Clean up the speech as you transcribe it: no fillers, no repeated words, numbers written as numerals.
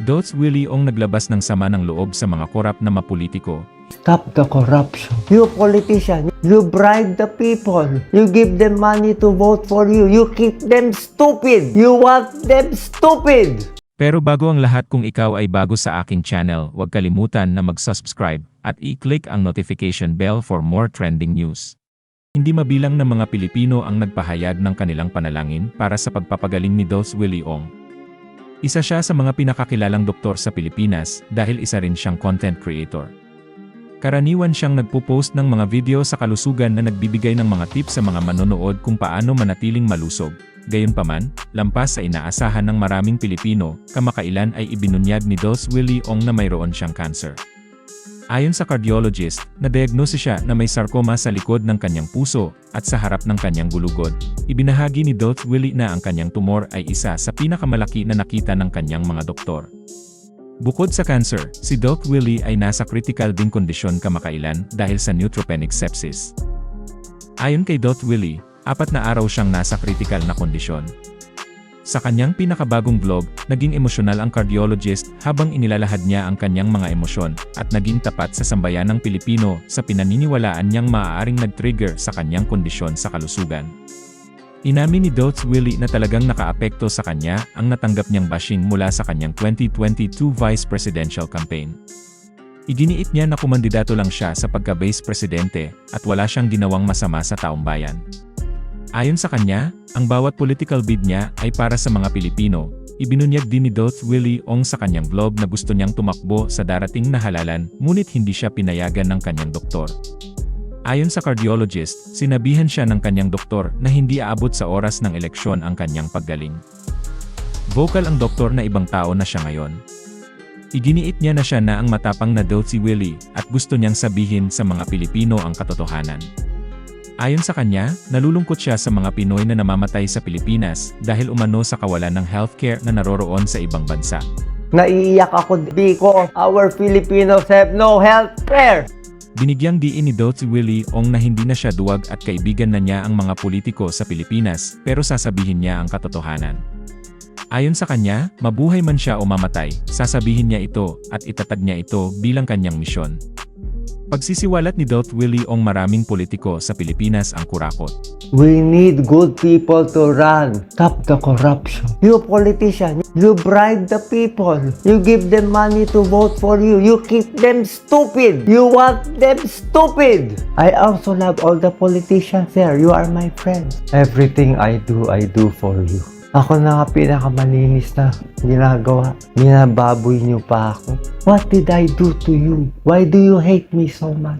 Dots Willie Ong naglabas ng sama ng loob sa mga korap na mapolitiko. Stop the corruption. You politician, you bribe the people. You give them money to vote for you. You keep them stupid. You want them stupid. Pero bago ang lahat, kung ikaw ay bago sa aking channel, huwag kalimutan na mag-subscribe at i-click ang notification bell for more trending news. Hindi mabilang ng mga Pilipino ang nagpahayag ng kanilang panalangin para sa pagpapagaling ni Dots Willie Ong. Isa siya sa mga pinakakilalang doktor sa Pilipinas dahil isa rin siyang content creator. Karaniwan siyang nagpo-post ng mga video sa kalusugan na nagbibigay ng mga tips sa mga manonood kung paano manatiling malusog. Gayunpaman, lampas sa inaasahan ng maraming Pilipino, kamakailan ay ibinunyag ni Dots Willie Ong na mayroon siyang cancer. Ayon sa cardiologist, na-diagnose siya na may sarcoma sa likod ng kanyang puso at sa harap ng kanyang gulugod. Ibinahagi ni Dots Willie na ang kanyang tumor ay isa sa pinakamalaki na nakita ng kanyang mga doktor. Bukod sa cancer, si Dots Willie ay nasa critical ding kondisyon kamakailan dahil sa neutropenic sepsis. Ayon kay Dots Willie, 4 na araw siyang nasa critical na kondisyon. Sa kanyang pinakabagong vlog, naging emosyonal ang cardiologist habang inilalahad niya ang kanyang mga emosyon at naging tapat sa sambayanang Pilipino sa pinaniniwalaan niyang maaaring nag-trigger sa kanyang kondisyon sa kalusugan. Inamin ni Dots Willie na talagang nakaapekto sa kanya ang natanggap niyang bashing mula sa kanyang 2022 vice presidential campaign. Iginiit niya na kumandidato lang siya sa pagka-vice presidente at wala siyang ginawang masama sa taong bayan. Ayon sa kanya, ang bawat political bid niya ay para sa mga Pilipino. Ibinunyag din ni Dots Willie Ong sa kanyang vlog na gusto niyang tumakbo sa darating na halalan, ngunit hindi siya pinayagan ng kanyang doktor. Ayon sa cardiologist, sinabihan siya ng kanyang doktor na hindi aabot sa oras ng eleksyon ang kanyang paggaling. Vocal ang doktor na ibang tao na siya ngayon. Iginiit niya na siya na ang matapang na Dots Willie at gusto niyang sabihin sa mga Pilipino ang katotohanan. Ayon sa kanya, nalulungkot siya sa mga Pinoy na namamatay sa Pilipinas dahil umano sa kawalan ng healthcare na naroroon sa ibang bansa. Naiiyak ako because our Filipinos have no health care. Binigyang diin ni Dots Willie Ong na hindi na siya duwag at kaibigan na niya ang mga politiko sa Pilipinas pero sasabihin niya ang katotohanan. Ayon sa kanya, mabuhay man siya o mamatay, sasabihin niya ito at itatag niya ito bilang kanyang misyon. Pagsisiwalat ni Dots Willie Ong, maraming politiko sa Pilipinas ang kurakot. We need good people to run. Stop the corruption. You politician, you bribe the people. You give them money to vote for you. You keep them stupid. You want them stupid. I also love all the politicians there. You are my friends. Everything I do for you. Ako na nga pinakamalinis na ginagawa. Binababoy niyo pa ako. What did I do to you? Why do you hate me so much?